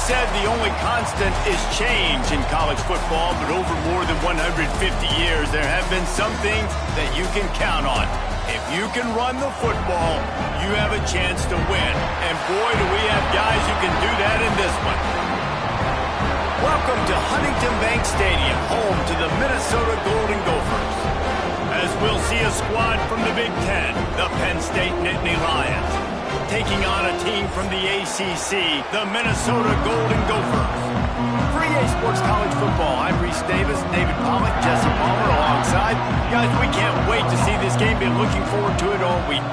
said the only constant is change in college football, but over more than 150 years, there have been some things that you can count on. If you can run the football, you have a chance to win. And boy, do we have guys who can do that in this one. Welcome to Huntington Bank Stadium, home to the Minnesota Golden Gophers. As we'll see a squad from the Big Ten, the Penn State Nittany Lions, taking on a team from the ACC, the Minnesota Golden Gophers. For EA Sports College Football, I'm Reese Davis, David Pollock, Jesse Palmer alongside. Guys, we can't wait to see this game. Been looking forward to it all week.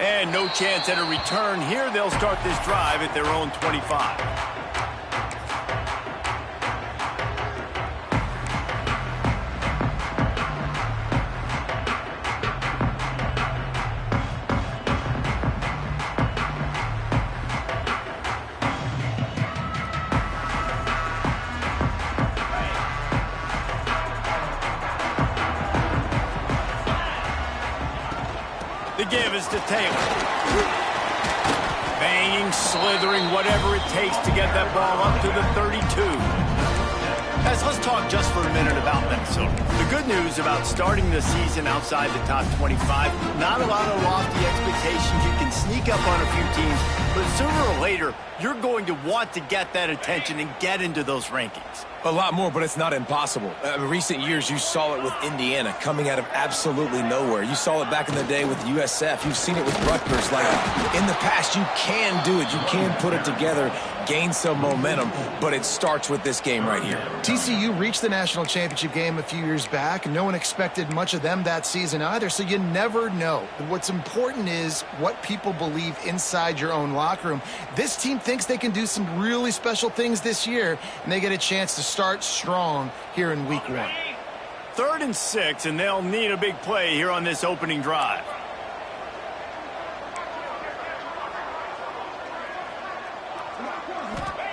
And no chance at a return here. They'll start this drive at their own 25. The give is to Taylor. Banging, slithering, whatever it takes to get that ball up to the 32. Guys, let's talk just for a minute about Minnesota. The good news about starting the season outside the top 25, not a lot of lofty expectations. You can sneak up on a few teams, but sooner or later, you're going to want to get that attention and get into those rankings. A lot more, but it's not impossible. In recent years, you saw it with Indiana coming out of absolutely nowhere. You saw it back in the day with USF. You've seen it with Rutgers. Like, in the past, you can do it. You can put it together, gain some momentum, but it starts with this game right here. TCU reached the national championship game a few years back. No one expected much of them that season either, so you never know. What's important is what people believe inside your own locker room. This team thinks they can do some really special things this year, and they get a chance to start strong here in week 1. 3rd and 6, and they'll need a big play here on this opening drive.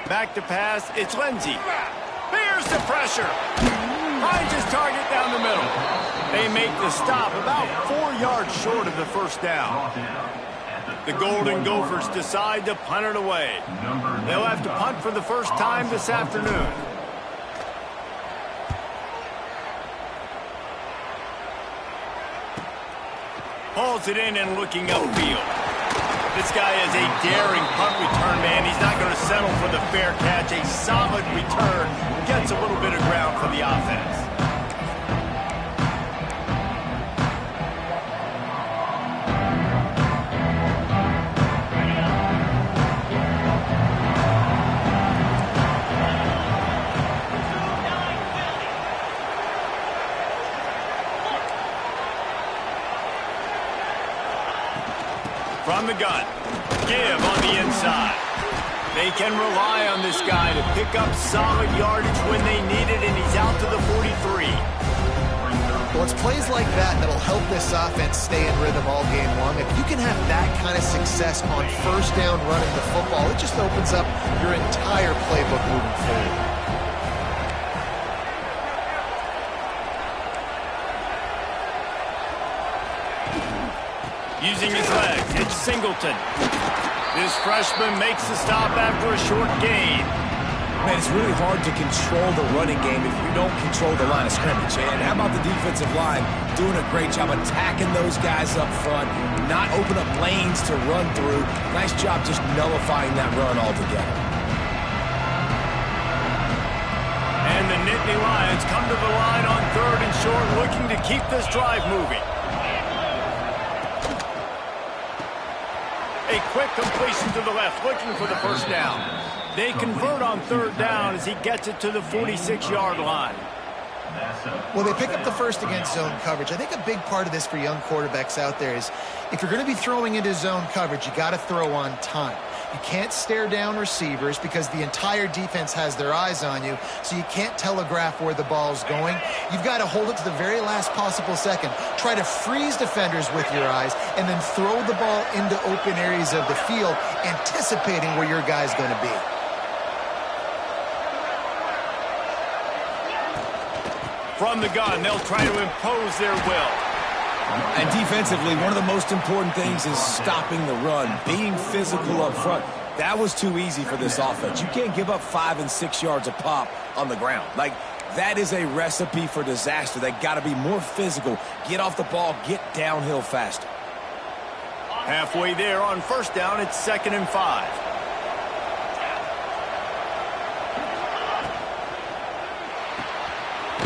Back to pass, it's Lindsey. Here's the pressure. Finds his target down the middle. They make the stop about 4 yards short of the first down. The Golden Gophers decide to punt it away. They'll have to punt for the first time this afternoon. Hauls it in and looking upfield. This guy is a daring punt return man. He's not going to settle for the fair catch. A solid return. Gets a little bit of ground for the offense. From the gun, give on the inside. They can rely on this guy to pick up solid yardage when they need it, and he's out to the 43. Well, it's plays like that that'll help this offense stay in rhythm all game long. If you can have that kind of success on first down running the football, it just opens up your entire playbook moving forward. Using his legs, it's Singleton. This freshman makes the stop after a short gain. Man, it's really hard to control the running game if you don't control the line of scrimmage. And how about the defensive line doing a great job attacking those guys up front, not open up lanes to run through. Nice job just nullifying that run altogether. And the Nittany Lions come to the line on 3rd and short, looking to keep this drive moving. A quick completion to the left, looking for the first down. They convert on 3rd down as he gets it to the 46-yard line. Well, they pick up the first against zone coverage. I think a big part of this for young quarterbacks out there is if you're going to be throwing into zone coverage, you got to throw on time. You can't stare down receivers because the entire defense has their eyes on you, so you can't telegraph where the ball's going. You've got to hold it to the very last possible second. Try to freeze defenders with your eyes and then throw the ball into open areas of the field, anticipating where your guy's going to be. From the gun, they'll try to impose their will. And defensively, one of the most important things is stopping the run, being physical up front. That was too easy for this offense. You can't give up 5 and 6 yards a pop on the ground. Like, that is a recipe for disaster. They got to be more physical, get off the ball, get downhill faster. Halfway there on first down, it's 2nd and 5.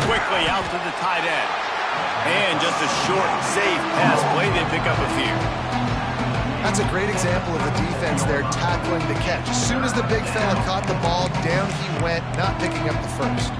Quickly out to the tight end. And just a short, safe pass play. They pick up a few. That's a great example of the defense there tackling the catch. As soon as the big fella caught the ball, down he went, not picking up the first.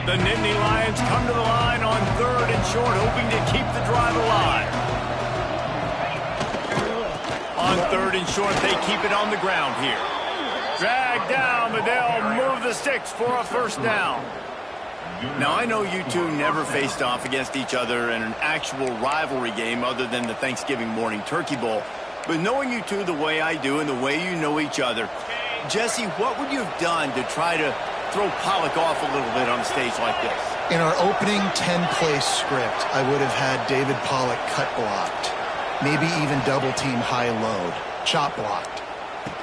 The Nittany Lions come to the line on 3rd and short, hoping to keep the drive alive. On 3rd and short, they keep it on the ground here. Drag down, but they'll move the sticks for a first down. Now, I know you two never faced off against each other in an actual rivalry game other than the Thanksgiving morning turkey bowl. But knowing you two the way I do and the way you know each other, Jesse, what would you have done to try to throw Pollock off a little bit on a stage like this? In our opening 10-play script, I would have had David Pollock cut blocked, maybe even double-team high-load, chop blocked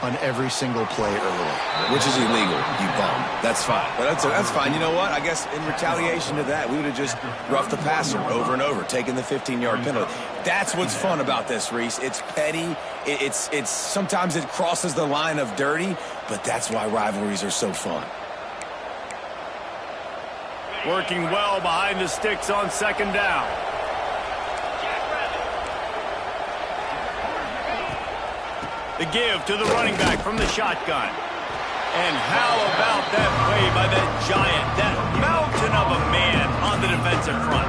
on every single play early. Which is illegal, you bum. That's fine. But that's fine. You know what? I guess in retaliation to that, we would have just roughed the passer over and over, taking the 15-yard penalty. That's what's fun about this, Reese. It's petty. It's sometimes it crosses the line of dirty, but that's why rivalries are so fun. Working well behind the sticks on 2nd down. The give to the running back from the shotgun. And how about that play by that giant, that mountain of a man on the defensive front?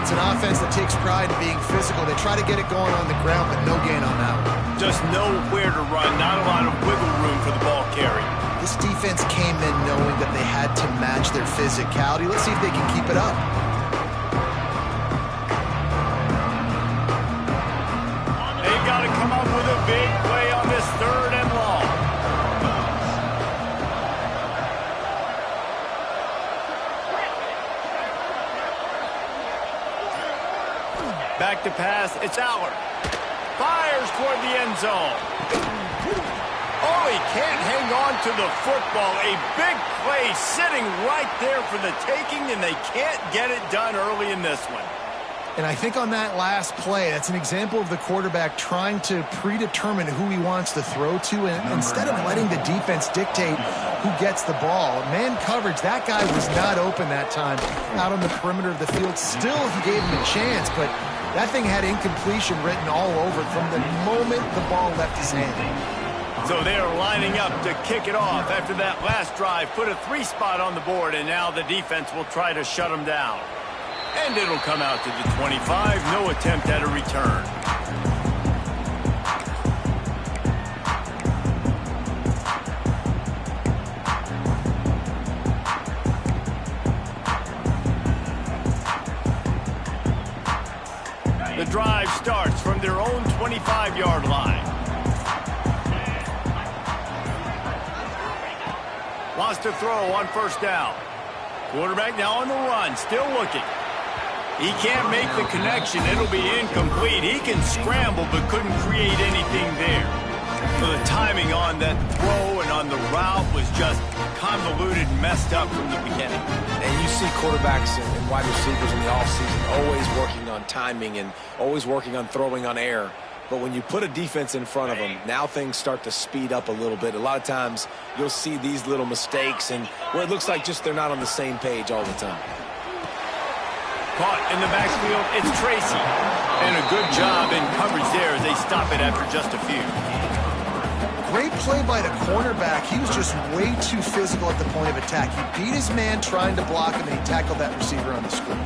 It's an offense that takes pride in being physical. They try to get it going on the ground, but no gain on that one. Just nowhere to run, not a lot of wiggle room for the ball carry. This defense came in knowing that they had to match their physicality. Let's see if they can keep it up. They got to come up with a big play on this 3rd and long. Back to pass, it's Allard. Fires toward the end zone. Oh, he can't hang on to the football. A big play sitting right there for the taking, and they can't get it done early in this one. And I think on that last play, that's an example of the quarterback trying to predetermine who he wants to throw to, and instead of letting the defense dictate who gets the ball. Man coverage, that guy was not open that time out on the perimeter of the field. Still, he gave him a chance, but that thing had incompletion written all over it from the moment the ball left his hand. So they're lining up to kick it off after that last drive. Put a 3 spot on the board, and now the defense will try to shut them down. And it'll come out to the 25. No attempt at a return. The drive starts from their own 25-yard line. Wants to throw on first down. Quarterback now on the run, still looking. He can't make the connection. It'll be incomplete. He can scramble, but couldn't create anything there. So the timing on that throw and on the route was just convoluted and messed up from the beginning. And you see quarterbacks and wide receivers in the offseason always working on timing and always working on throwing on air. But when you put a defense in front of them, now things start to speed up a little bit. A lot of times you'll see these little mistakes and where it looks like just they're not on the same page all the time. Caught in the backfield, it's Tracy. And a good job in coverage there as they stop it after just a few. Great play by the cornerback. He was just way too physical at the point of attack. He beat his man trying to block him, and he tackled that receiver on the screen.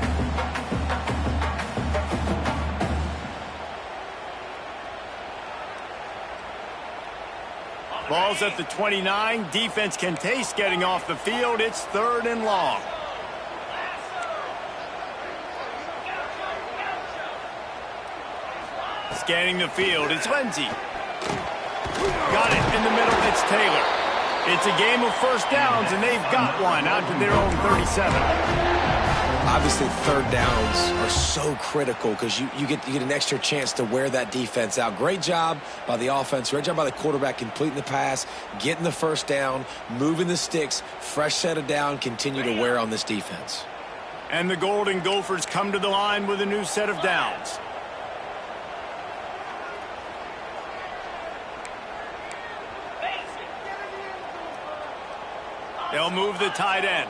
Ball's at the 29. Defense can taste getting off the field. It's 3rd and long. Scanning the field, it's Ncaa. Got it in the middle, it's Taylor. It's a game of first downs, and they've got one out to their own 37. Obviously, third downs are so critical because you get an extra chance to wear that defense out. Great job by the offense. Great job by the quarterback completing the pass, getting the first down, moving the sticks, fresh set of down, continue to wear on this defense. And the Golden Gophers come to the line with a new set of downs. They'll move the tight end.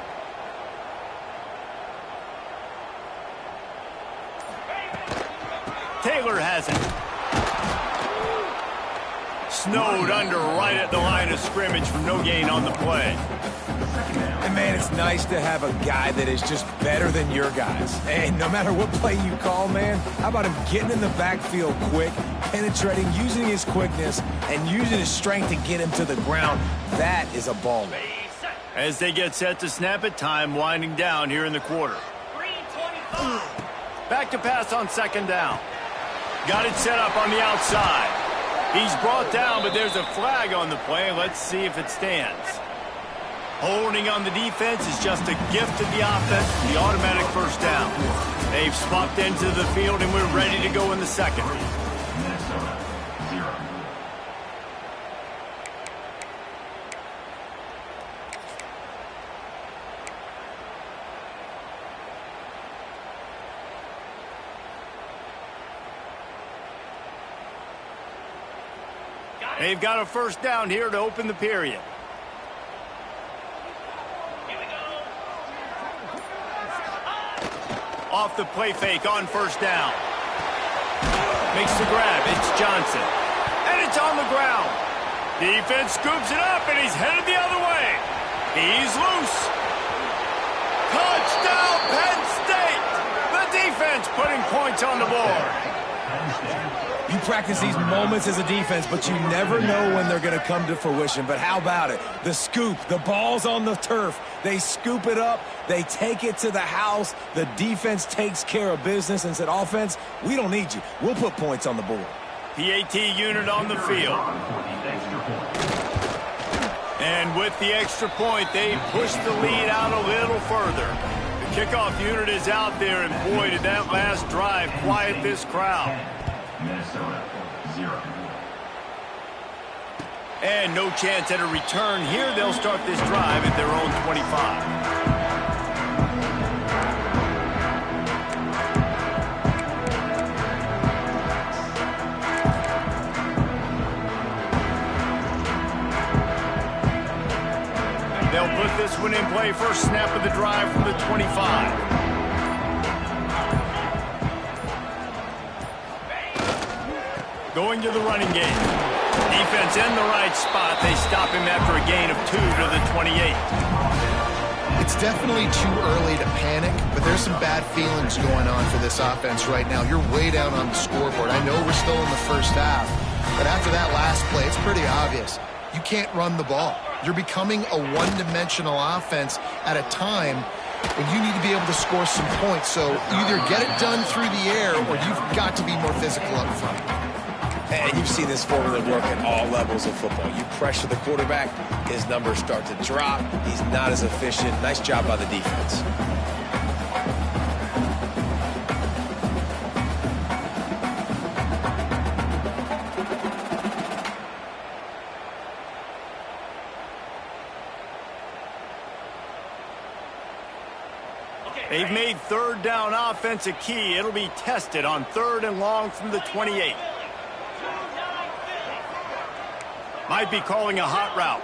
Taylor has it. Snowed under right at the line of scrimmage for no gain on the play. And, man, it's nice to have a guy that is just better than your guys. And no matter what play you call, man, how about him getting in the backfield quick, penetrating, using his quickness, and using his strength to get him to the ground. That is a baller. As they get set to snap it, time winding down here in the quarter. Back to pass on second down. Got it set up on the outside. He's brought down, but there's a flag on the play. Let's see if it stands. Holding on the defense is just a gift to the offense, the automatic first down. They've swapped into the field, and we're ready to go in the second. They've got a first down here to open the period. Off the play fake on first down. Makes the grab. It's Johnson. And it's on the ground. Defense scoops it up, and he's headed the other way. He's loose. Touchdown, Penn State. The defense putting points on the board. You practice these moments as a defense, but you never know when they're going to come to fruition. But how about it? The scoop, the ball's on the turf. They scoop it up. They take it to the house. The defense takes care of business and said, offense, we don't need you. We'll put points on the board. PAT unit on the field. And with the extra point, they push the lead out a little further. The kickoff unit is out there, and boy, did that last drive quiet this crowd. Minnesota, 0. And no chance at a return here. They'll start this drive at their own 25. They'll put this one in play. First snap of the drive from the 25. Going to the running game. Defense in the right spot. They stop him after a gain of 2 to the 28. It's definitely too early to panic, but there's some bad feelings going on for this offense right now. You're way down on the scoreboard. I know we're still in the first half, but after that last play, it's pretty obvious. You can't run the ball. You're becoming a one-dimensional offense at a time when you need to be able to score some points. So either get it done through the air or you've got to be more physical up front. And you've seen this formula work at all levels of football. You pressure the quarterback, his numbers start to drop. He's not as efficient. Nice job by the defense. They've made third down offense a key. It'll be tested on 3rd and long from the 28. Might be calling a hot route.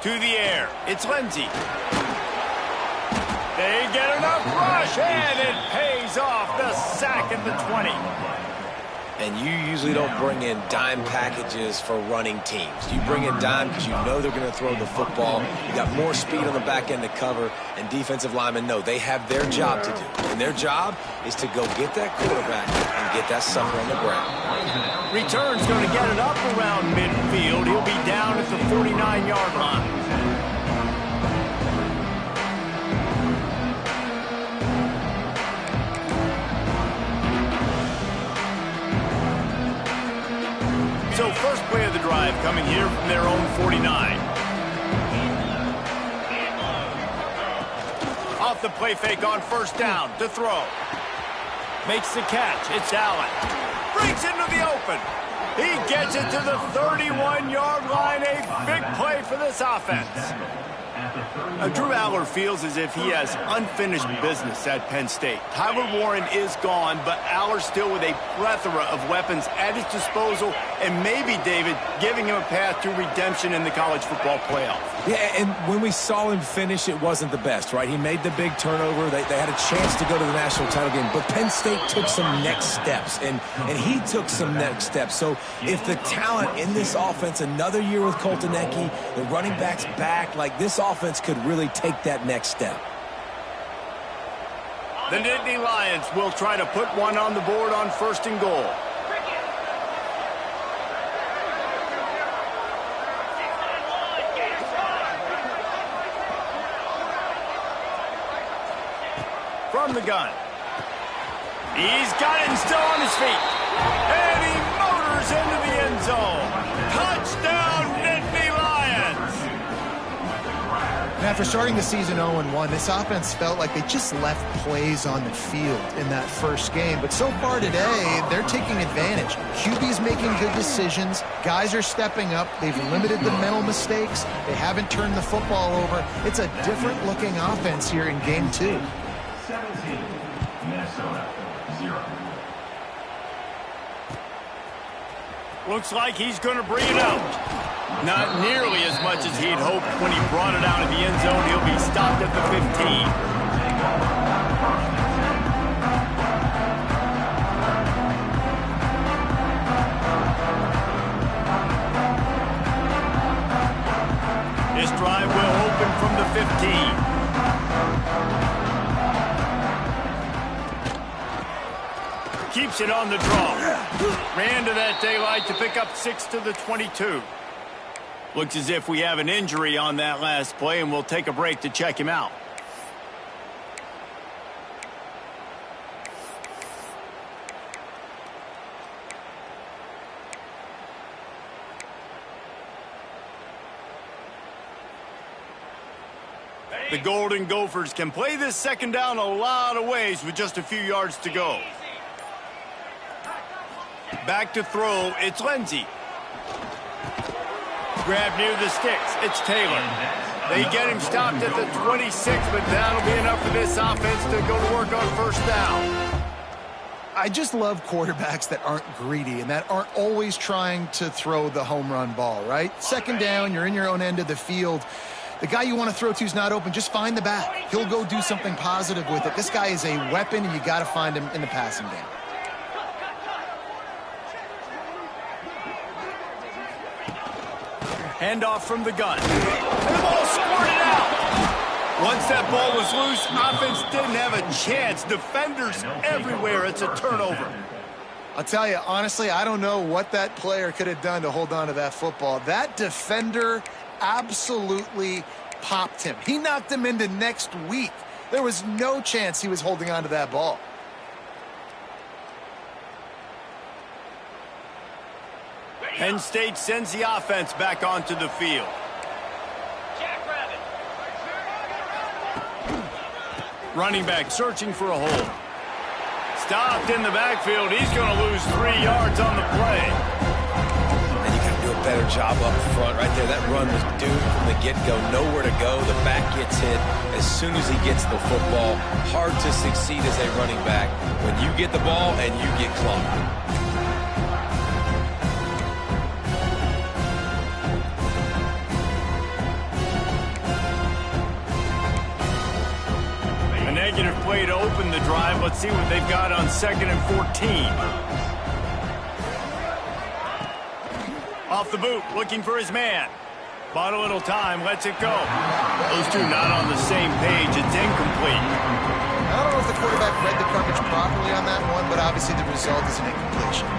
To the air. It's Ncaa. They get enough rush, and it pays off. The sack at the 20. And you usually don't bring in dime packages for running teams. You bring in dime because you know they're going to throw the football. You got more speed on the back end to cover, and defensive linemen know they have their job to do. And their job is to go get that quarterback and get that sucker on the ground. Return's going to get it up around midfield. He'll be down at the 49-yard line. First play of the drive coming here from their own 49. Off the play fake on first down to throw. Makes the catch. It's Allen. Breaks into the open. He gets it to the 31-yard line. A big play for this offense. Drew Aller feels as if he has unfinished business at Penn State. Tyler Warren is gone, but Aller still with a plethora of weapons at his disposal, and maybe, David, giving him a path to redemption in the college football playoff. Yeah, and when we saw him finish, it wasn't the best, right? He made the big turnover. They had a chance to go to the national title game, but Penn State took some next steps, and he took some next steps. So if the talent in this offense, another year with Colton Ncaa, the running backs back, like this offense could really take that next step. The Nittany Lions will try to put one on the board on first and goal. From the gun. He's got it and still on his feet. And he motors into the end zone. Touchdown, Nittany Lions! And after starting the season 0-1, this offense felt like they just left plays on the field in that first game. But so far today, they're taking advantage. QB's making good decisions. Guys are stepping up. They've limited the mental mistakes. They haven't turned the football over. It's a different-looking offense here in Game 2. 17, Minnesota, 0. Looks like he's going to bring it out. Not nearly as much as he'd hoped when he brought it out of the end zone. He'll be stopped at the 15. This drive will open from the 15. Keeps it on the draw. Ran to that daylight to pick up 6 to the 22. Looks as if we have an injury on that last play, and we'll take a break to check him out. The Golden Gophers can play this second down a lot of ways with just a few yards to go. Back to throw, it's Lindsey. Grab near the sticks, it's Taylor. They get him stopped at the 26, but that'll be enough for this offense to go to work on first down. I just love quarterbacks that aren't greedy and that aren't always trying to throw the home run ball, right? Second down, you're in your own end of the field. The guy you want to throw to is not open. Just find the back. He'll go do something positive with it. This guy is a weapon, and you got to find him in the passing game. Handoff from the gun. And the ball squirted out. Once that ball was loose, offense didn't have a chance. Defenders everywhere. It's a turnover. I'll tell you, honestly, I don't know what that player could have done to hold on to that football. That defender absolutely popped him. He knocked him into next week. There was no chance he was holding on to that ball. Penn State sends the offense back onto the field. Running back searching for a hole. Stopped in the backfield. He's going to lose 3 yards on the play. And you got to do a better job up front right there. That run was doomed from the get-go. Nowhere to go. The back gets hit as soon as he gets the football. Hard to succeed as a running back when you get the ball and you get clumped. Negative play to open the drive. Let's see what they've got on 2nd and 14. Off the boot, looking for his man. Bought a little time, lets it go. Those two not on the same page. It's incomplete. I don't know if the quarterback read the coverage properly on that one, but obviously the result is an incompletion.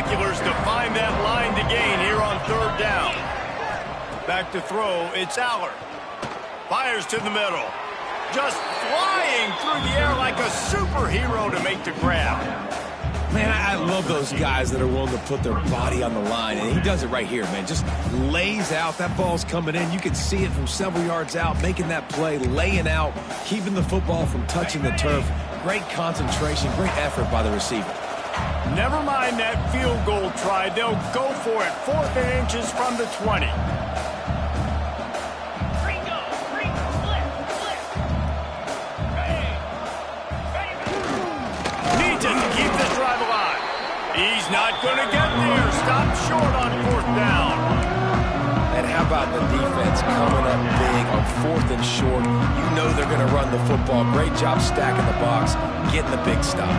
binoculars to find that line to gain here on third down. Back to throw, it's Aller. Fires to the middle. Just flying through the air like a superhero to make the grab. Man, I love those guys that are willing to put their body on the line, and he does it right here, man. Just lays out. That ball's coming in. You can see it from several yards out, making that play, laying out, keeping the football from touching the turf. Great concentration, great effort by the receiver. Never mind that field goal try. They'll go for it. 4th and inches from the 20. He's not going to get there. Stop short on 4th down. And how about the defense coming up big on 4th and short? You know they're going to run the football. Great job stacking the box, getting the big stop.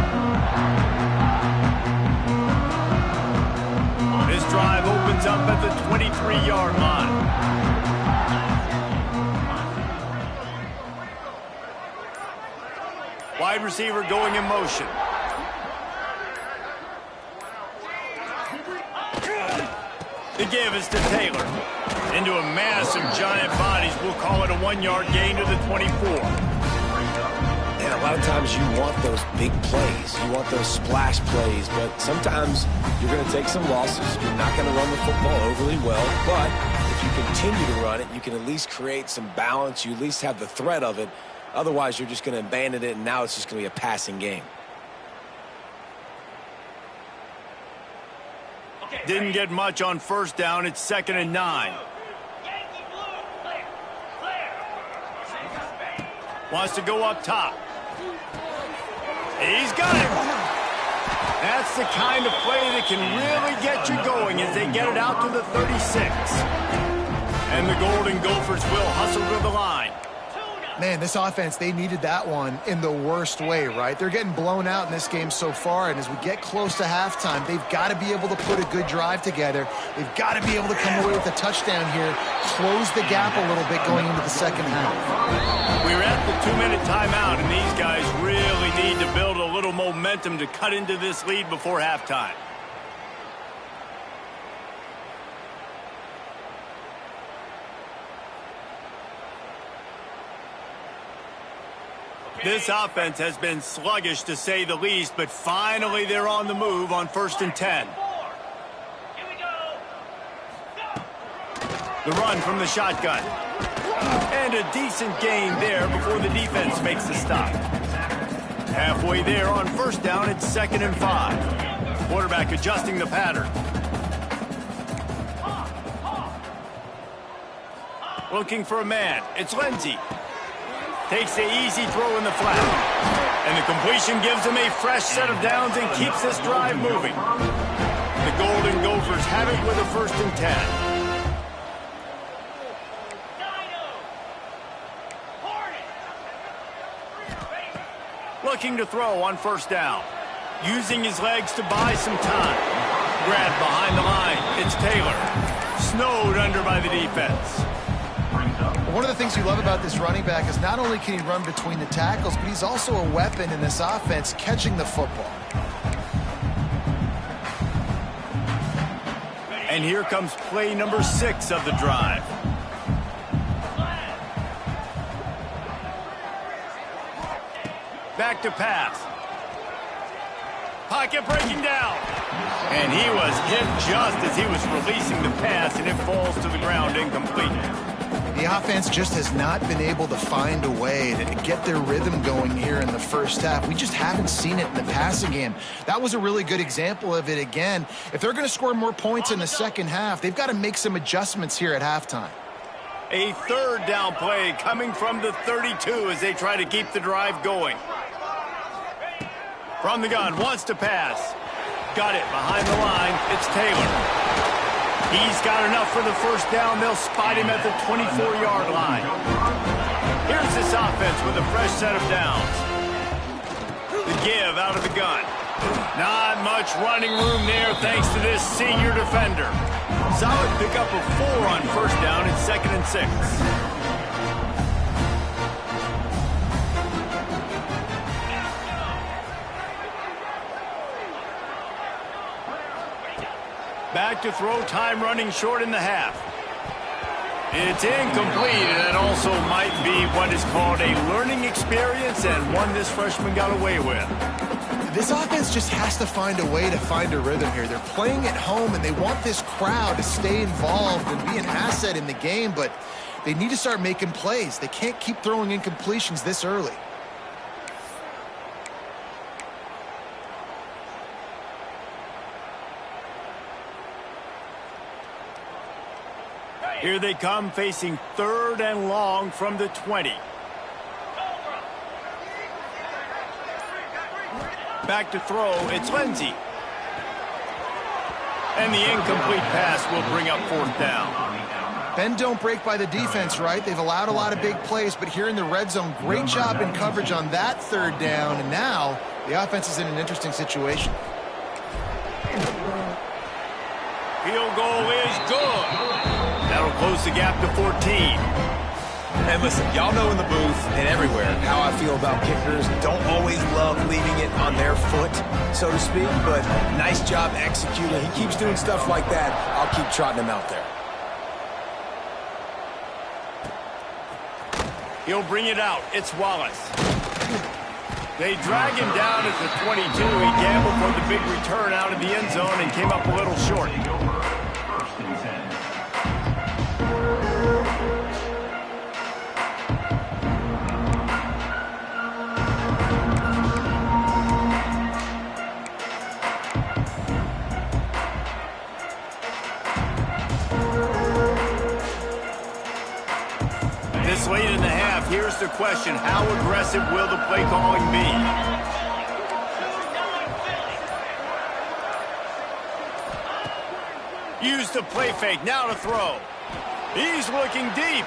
This drive opens up at the 23-yard line. Wide receiver going in motion. The give is to Taylor. Into a mass of giant bodies. We'll call it a 1-yard gain to the 24. And a lot of times you want those big plays. You want those splash plays. But sometimes you're going to take some losses. You're not going to run the football overly well. But if you continue to run it, you can at least create some balance. You at least have the threat of it. Otherwise, you're just going to abandon it, and now it's just going to be a passing game. Didn't get much on 1st down. It's 2nd and 9. Wants to go up top. He's got it. That's the kind of play that can really get you going as they get it out to the 36. And the Golden Gophers will hustle to the line. Man, this offense, they needed that one in the worst way, right? They're getting blown out in this game so far, and as we get close to halftime, they've got to be able to put a good drive together. They've got to be able to come away with a touchdown here, close the gap a little bit going into the second half. We're at the 2-minute timeout, and these guys really need to build a little momentum to cut into this lead before halftime. This offense has been sluggish, to say the least, but finally they're on the move on 1st and 10. The run from the shotgun. And a decent gain there before the defense makes the stop. Halfway there on 1st down, it's 2nd and 5. Quarterback adjusting the pattern. Looking for a man. It's Lindsey. Takes the easy throw in the flat. And the completion gives him a fresh set of downs and keeps this drive moving. The Golden Gophers have it with a 1st and 10. Looking to throw on 1st down. Using his legs to buy some time. Grabbed behind the line. It's Taylor. Snowed under by the defense. One of the things you love about this running back is not only can he run between the tackles, but he's also a weapon in this offense, catching the football. And here comes play number 6 of the drive. Back to pass. Pocket breaking down. And he was hit just as he was releasing the pass, and it falls to the ground incomplete. The offense just has not been able to find a way to get their rhythm going here in the first half. We just haven't seen it in the passing game. That was a really good example of it again. If they're going to score more points in the second half, they've got to make some adjustments here at halftime. A 3rd down play coming from the 32 as they try to keep the drive going. From the gun, wants to pass. Got it behind the line. It's Taylor. He's got enough for the 1st down. They'll spot him at the 24-yard line. Here's this offense with a fresh set of downs. The give out of the gun. Not much running room there thanks to this senior defender. Solid pickup of 4 on 1st down. It's 2nd and 6. Back to throw, time running short in the half. It's incomplete, and that also might be what is called a learning experience and one this freshman got away with. This offense just has to find a way to find a rhythm here. They're playing at home, and they want this crowd to stay involved and be an asset in the game, but they need to start making plays. They can't keep throwing incompletions this early. Here they come, facing 3rd and long from the 20. Back to throw, it's Ncaa. And the incomplete pass will bring up 4th down. Bend don't break by the defense, right? They've allowed a lot of big plays, but here in the red zone, great job in coverage on that 3rd down, and now the offense is in an interesting situation. Field goal is good. That'll close the gap to 14. And listen, y'all know in the booth and everywhere how I feel about kickers. Don't always love leaving it on their foot, so to speak, but nice job executing. He keeps doing stuff like that. I'll keep trotting him out there. He'll bring it out. It's Wallace. They drag him down at the 22. He gambled for the big return out of the end zone and came up a little short. First and 10. This late in the half, here's the question. How aggressive will the play calling be? Use the play fake, now to throw. He's looking deep.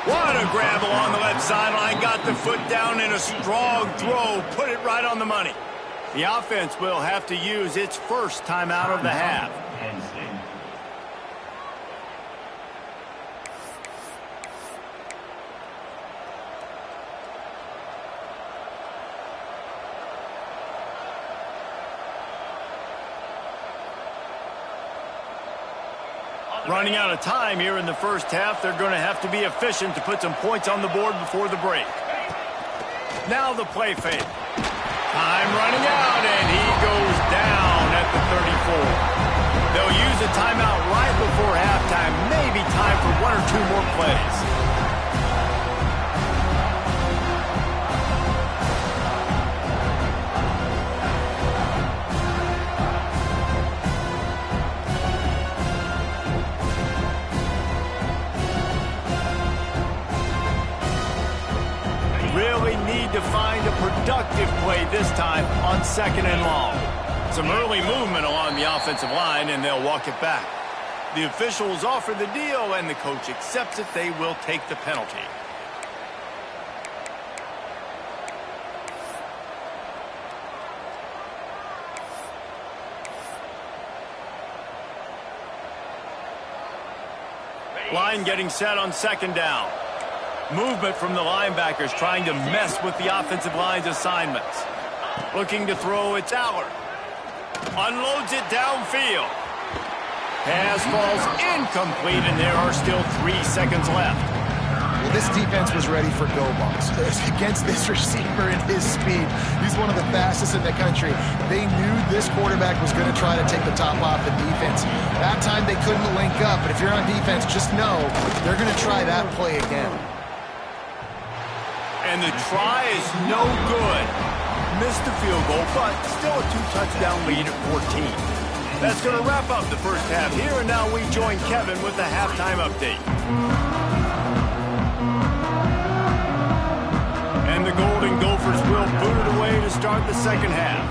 What a grab along the left sideline. Got the foot down in a strong throw. Put it right on the money. The offense will have to use its first timeout of the half. Running out of time here in the first half. They're going to have to be efficient to put some points on the board before the break. Now the play fake. Time running out, and he goes down at the 34. They'll use a timeout right before halftime. Maybe time for 1 or 2 more plays. Really need to find a productive play this time on 2nd and long. Some early movement along the offensive line, and they'll walk it back. The officials offer the deal, and the coach accepts it. They will take the penalty. Line getting set on 2nd down. Movement from the linebackers trying to mess with the offensive line's assignments. Looking to throw, it's Allard. Unloads it downfield. Pass falls incomplete, and there are still 3 seconds left. Well, this defense was ready for go balls. Against this receiver and his speed, he's one of the fastest in the country. They knew this quarterback was going to try to take the top off the defense. That time they couldn't link up, but if you're on defense, just know they're going to try that play again. And the try is no good. Missed the field goal, but still a 2-touchdown lead at 14. That's going to wrap up the first half here, and now we join Kevin with the halftime update. And the Golden Gophers will boot it away to start the second half.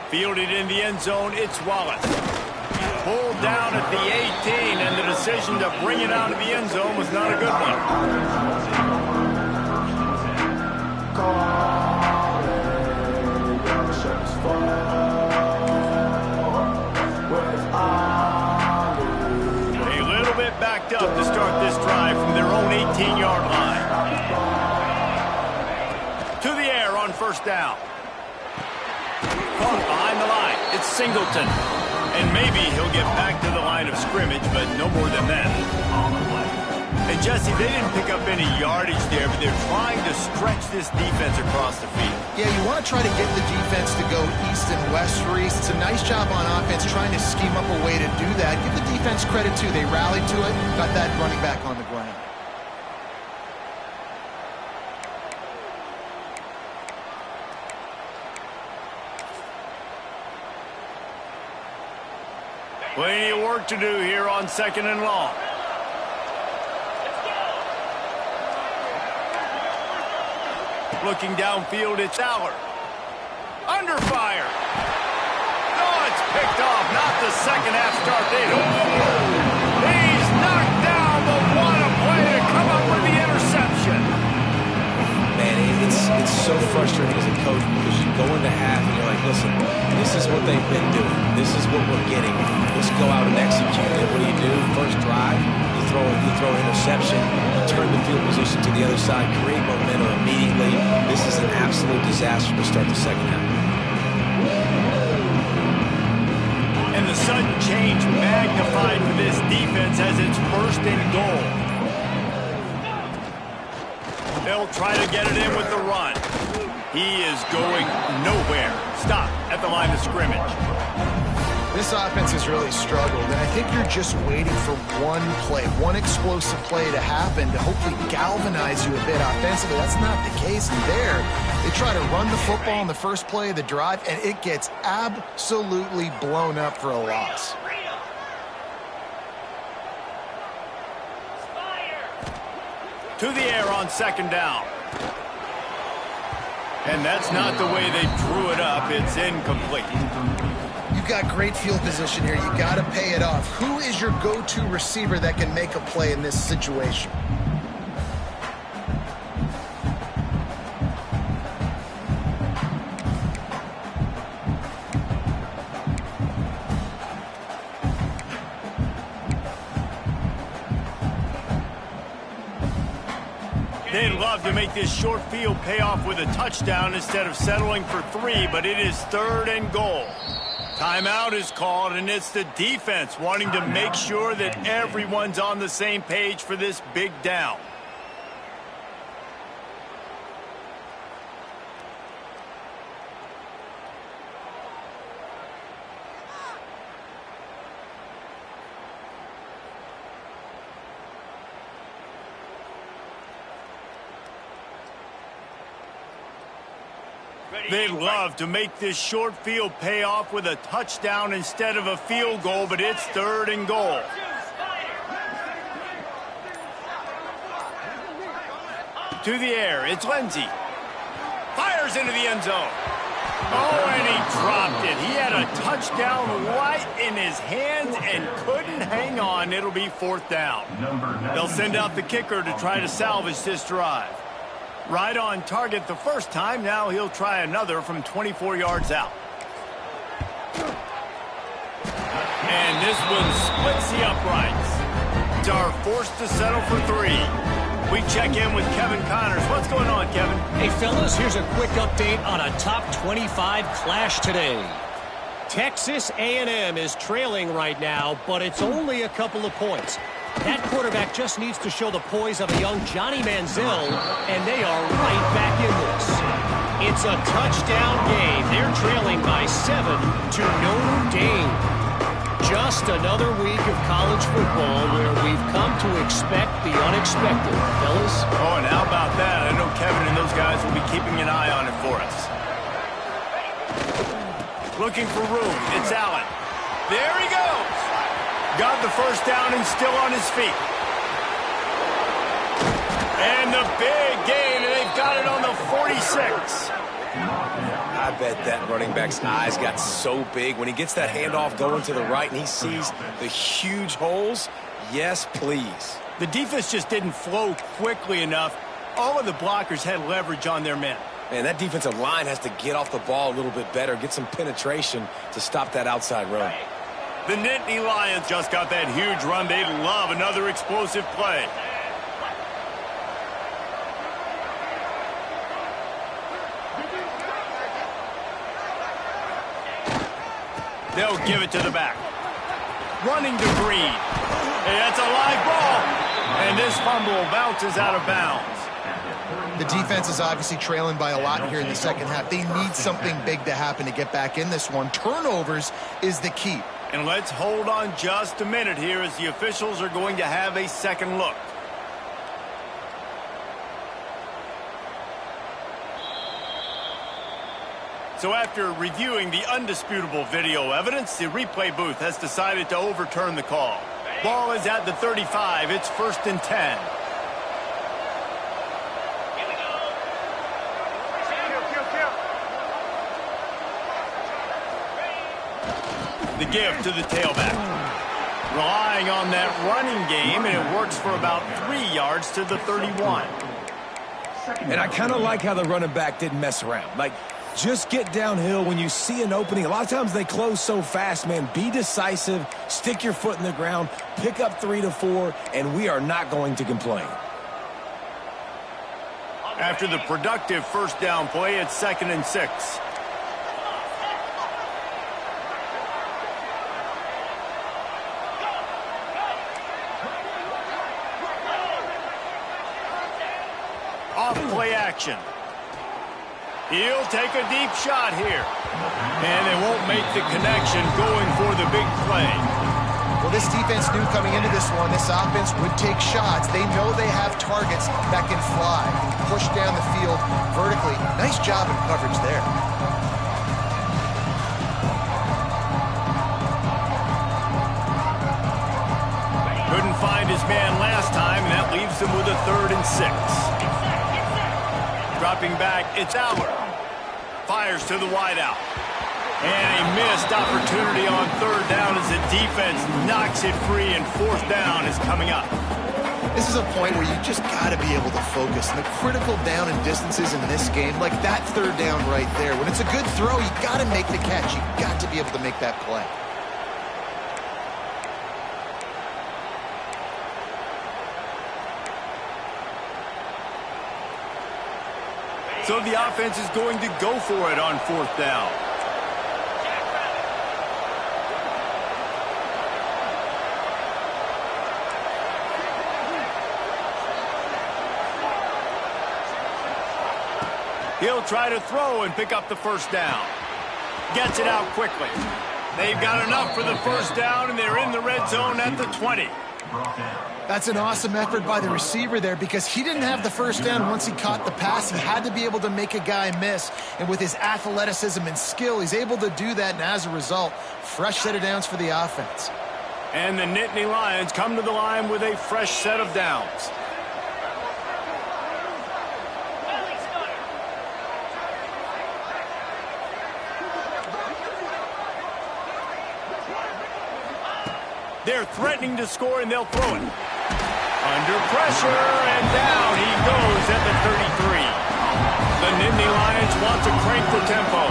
Fielded in the end zone, it's Wallace. Pulled down at the 18, and the decision to bring it out of the end zone was not a good one. A little bit backed up to start this drive from their own 18-yard line. To the air on first down. Caught behind the line. It's Singleton. And maybe he'll get back to the line of scrimmage, but no more than that. And Jesse, they didn't pick up any yardage there, but they're trying to stretch this defense across the field. Yeah, you want to try to get the defense to go east and west for east. It's a nice job on offense trying to scheme up a way to do that. Give the defense credit, too. They rallied to it, got that running back on the ground. Plenty of work to do here on 2nd and long. Looking downfield, it's Allard. Under fire. Oh, it's picked off. Not the second half start they'd hoped for. He's knocked down, but what a play to come up with the interception. Man, it's so frustrating as a coach because you go into half and you're like, listen, this is what they've been doing. This is what we're getting. Let's go out and execute it. What do? First drive, you throw an interception, you turn the field position to the other side, create momentum immediately. This is an absolute disaster to start the second half. And the sudden change magnified for this defense as it's 1st and goal. They'll try to get it in with the run. He is going nowhere. Stop at the line of scrimmage. This offense has really struggled, and I think you're just waiting for one play, one explosive play to happen to hopefully galvanize you a bit offensively. That's not the case there. They try to run the football in the first play of the drive, and it gets absolutely blown up for a loss. To the air on 2nd down. And that's not the way they drew it up. It's incomplete. You've got great field position here. You got to pay it off. Who is your go-to receiver that can make a play in this situation? They'd love to make this short field pay off with a touchdown instead of settling for 3, but it is 3rd and goal. Timeout is called, and it's the defense wanting to make sure that everyone's on the same page for this big down. They'd love to make this short field pay off with a touchdown instead of a field goal, but it's 3rd and goal. To the air, it's Lindsey. Fires into the end zone. Oh, and he dropped it. He had a touchdown right in his hands and couldn't hang on. It'll be 4th down. They'll send out the kicker to try to salvage this drive. Right on target the first time. Now he'll try another from 24 yards out. And this one splits the uprights. Are forced to settle for 3. We check in with Kevin Connors. What's going on, Kevin? Hey, fellas, here's a quick update on a top 25 clash today. Texas A&M is trailing right now, but it's only a couple of points. That quarterback just needs to show the poise of a young Johnny Manziel, and they are right back in this. It's a touchdown game. They're trailing by 7 to Notre Dame. Just another week of college football where we've come to expect the unexpected, fellas. Oh, and how about that? I know Kevin and those guys will be keeping an eye on it for us. Looking for room. It's Allen. There he goes. Got the first down and still on his feet. And the big gain, and they've got it on the 46. I bet that running back's eyes got so big when he gets that handoff going to the right and he sees the huge holes. Yes, please. The defense just didn't flow quickly enough. All of the blockers had leverage on their men. Man, that defensive line has to get off the ball a little bit better, get some penetration to stop that outside run. The Nittany Lions just got that huge run. They'd love another explosive play. They'll give it to the back. Running to Green. Hey, that's a live ball. And this fumble bounces out of bounds. The defense is obviously trailing by a lot here in the second half. They need something big to happen to get back in this one. Turnovers is the key. And let's hold on just a minute here as the officials are going to have a second look. So after reviewing the undisputable video evidence, the replay booth has decided to overturn the call. Ball is at the 35. It's 1st and 10. The give to the tailback. Relying on that running game, and it works for about 3 yards to the 31. And I kind of like how the running back didn't mess around. Like, just get downhill when you see an opening. A lot of times they close so fast, man. Be decisive, stick your foot in the ground, pick up 3 to 4, and we are not going to complain. After the productive first down play, it's 2nd and 6. Off play action. He'll take a deep shot here. And they won't make the connection going for the big play. Well, this defense knew coming into this one, this offense would take shots. They know they have targets that can fly and push down the field vertically. Nice job in coverage there. Couldn't find his man last time, and that leaves him with a 3rd and 6. Dropping back, it's Aller. Fires to the wideout. And a missed opportunity on 3rd down as the defense knocks it free, and 4th down is coming up. This is a point where you just got to be able to focus. And the critical down and distances in this game, like that 3rd down right there, when it's a good throw, you got to make the catch. You got to be able to make that play. So the offense is going to go for it on 4th down. He'll try to throw and pick up the 1st down. Gets it out quickly. They've got enough for the 1st down, and they're in the red zone at the 20. That's an awesome effort by the receiver there because he didn't have the 1st down once he caught the pass. He had to be able to make a guy miss. And with his athleticism and skill, he's able to do that. And as a result, fresh set of downs for the offense. And the Nittany Lions come to the line with a fresh set of downs. They're threatening to score, and they'll throw it. Under pressure, and down he goes at the 33. The Nittany Lions want to crank the tempo.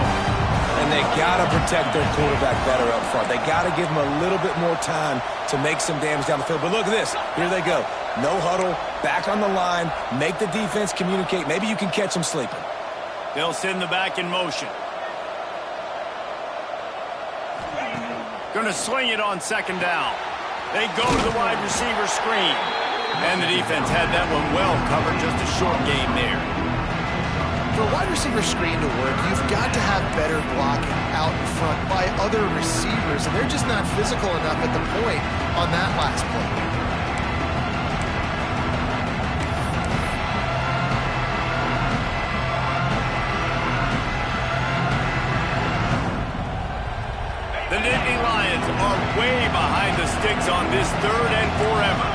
And they got to protect their quarterback better up front. They got to give him a little bit more time to make some damage down the field. But look at this. Here they go. No huddle, back on the line, make the defense communicate. Maybe you can catch them sleeping. They'll send the back in motion. Going to sling it on 2nd down. They go to the wide receiver screen. And the defense had that one well covered, just a short game there. For a wide receiver screen to work, you've got to have better blocking out in front by other receivers, and they're just not physical enough at the point on that last play. The Nittany Lions are way behind the sticks on this 3rd and forever.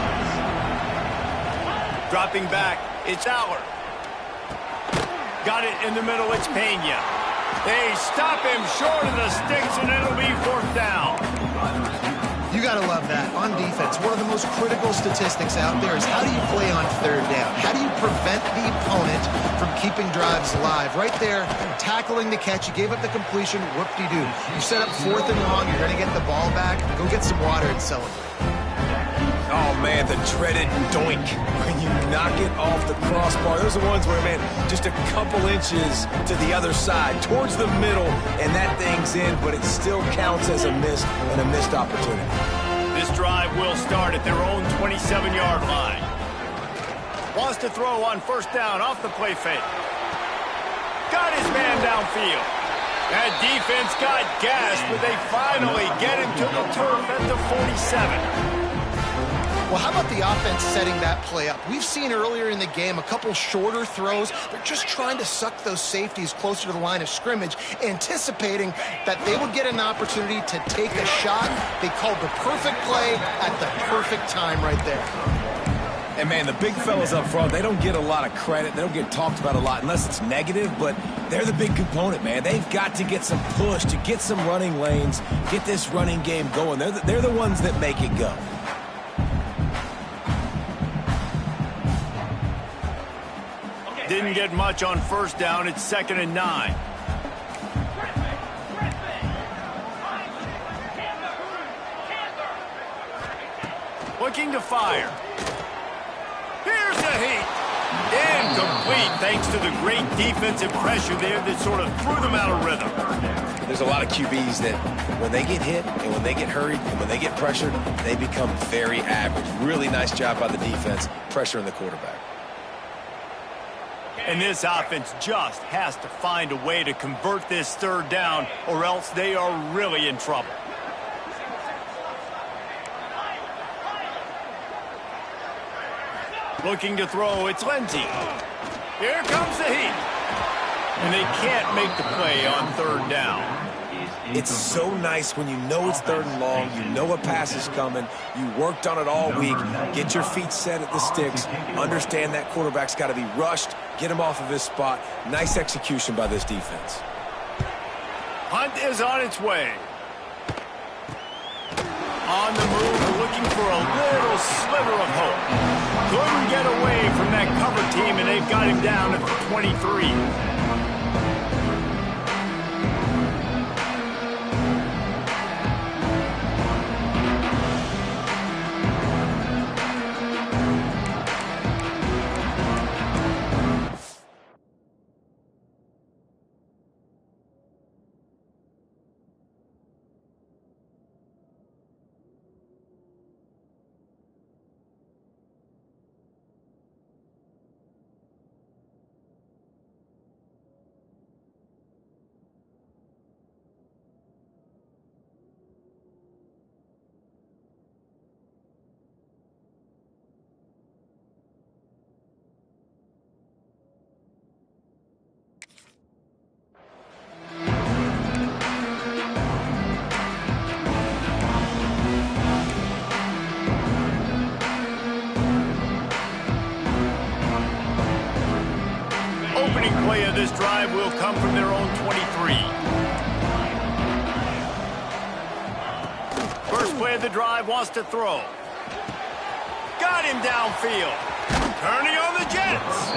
Dropping back, it's Aller. Got it in the middle, it's Pena. They stop him short of the sticks, and it'll be 4th down. You got to love that. On defense, one of the most critical statistics out there is how do you play on 3rd down? How do you prevent the opponent from keeping drives alive? Right there, tackling the catch. You gave up the completion, whoop-de-doo. You set up 4th and long, you're going to get the ball back. Go get some water and celebrate. Oh, man, the dreaded doink. When you knock it off the crossbar, those are the ones where, man, just a couple inches to the other side, towards the middle, and that thing's in, but it still counts as a miss and a missed opportunity. This drive will start at their own 27-yard line. Wants to throw on first down off the play fake. Got his man downfield. That defense got gassed, but they finally get him to the turf at the 47. Well, how about the offense setting that play up? We've seen earlier in the game a couple shorter throws. They're just trying to suck those safeties closer to the line of scrimmage, anticipating that they would get an opportunity to take a shot. They called the perfect play at the perfect time right there. And, man, the big fellas up front, they don't get a lot of credit. They don't get talked about a lot unless it's negative, but they're the big component, man. They've got to get some push, to get some running lanes, get this running game going. They're the ones that make it go. Didn't get much on first down. It's 2nd and 9. Looking to fire. Here's the heat. Incomplete thanks to the great defensive pressure there that sort of threw them out of rhythm. There's a lot of QBs that when they get hit and when they get hurried and when they get pressured, they become very average. Really nice job by the defense pressuring the quarterback. And this offense just has to find a way to convert this third down, or else they are really in trouble. Looking to throw, it's Ncaa. Here comes the heat. And they can't make the play on third down. It's so nice when you know it's 3rd and long, you know a pass is coming, you worked on it all week, get your feet set at the sticks, understand that quarterback's got to be rushed, get him off of his spot. Nice execution by this defense. Hunt is on its way. On the move, looking for a little sliver of hope. Couldn't get away from that cover team, and they've got him down at the 23. Play of this drive will come from their own 23. First play of the drive, wants to throw. Got him downfield. Turning on the Jets.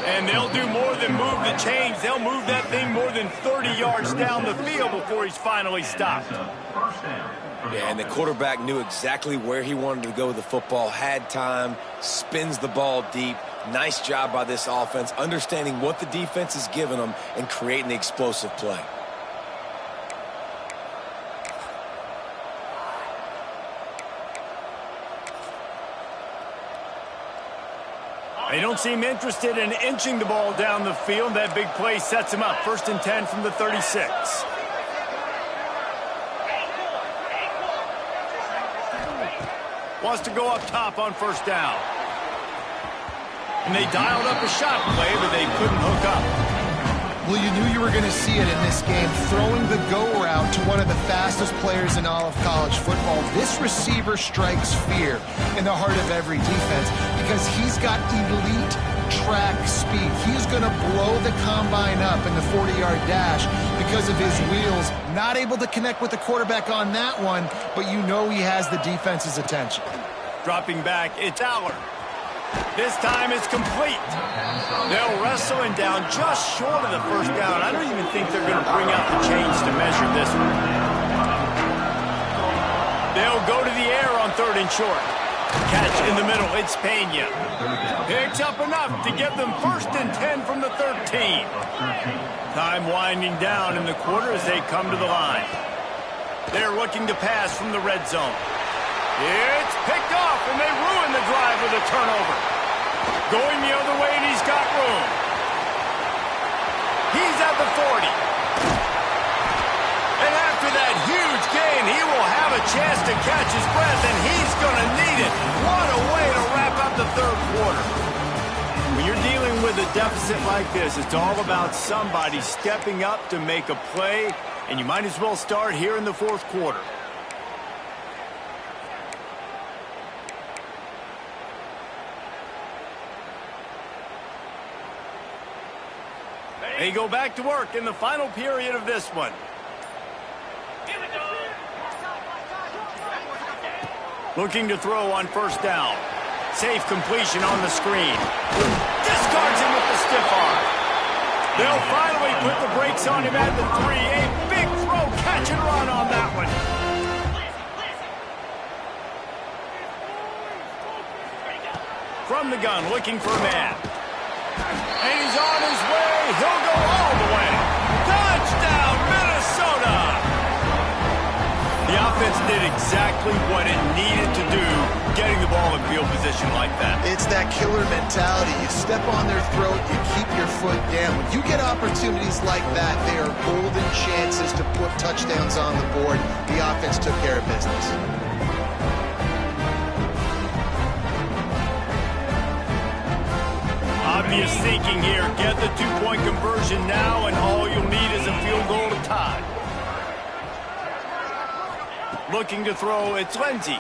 And they'll do more than move the chains. They'll move that thing more than 30 yards down the field before he's finally stopped. Yeah, and the quarterback knew exactly where he wanted to go with the football, had time, spins the ball deep. Nice job by this offense, understanding what the defense is giving them and creating the explosive play. They don't seem interested in inching the ball down the field. That big play sets him up. 1st and 10 from the 36. Wants to go up top on first down. And they dialed up a shot play, but they couldn't hook up. Well, you knew you were going to see it in this game, throwing the go route to one of the fastest players in all of college football. This receiver strikes fear in the heart of every defense because he's got elite track speed. He's going to blow the combine up in the 40-yard dash because of his wheels. Not able to connect with the quarterback on that one, but you know he has the defense's attention. Dropping back, it's Allard. This time it's complete. They'll wrestle him down just short of the first down. I don't even think they're going to bring out the chains to measure this one. They'll go to the air on 3rd and short. Catch in the middle. It's Pena. Picks up enough to get them 1st and 10 from the 13. Time winding down in the quarter as they come to the line. They're looking to pass from the red zone. It's picked off, and they ruin the drive with a turnover. Going the other way, and he's got room. He's at the 40. And after that huge gain, he will have a chance to catch his breath, and he's going to need it. What a way to wrap up the 3rd quarter. When you're dealing with a deficit like this, it's all about somebody stepping up to make a play, and you might as well start here in the 4th quarter. They go back to work in the final period of this one. Looking to throw on 1st down. Safe completion on the screen. Discards him with the stiff arm. They'll finally put the brakes on him at the 3. A big throw, catch and run on that one. From the gun, looking for a man. And he's on his way. He'll go all the way. Touchdown, Minnesota! The offense did exactly what it needed to do, getting the ball in field position like that. It's that killer mentality. You step on their throat, you keep your foot down. When you get opportunities like that, they are golden chances to put touchdowns on the board. The offense took care of business. Obvious thinking here. Get the 2-point conversion now, and all you'll need is a field goal to tie. Looking to throw, it's Ncaa.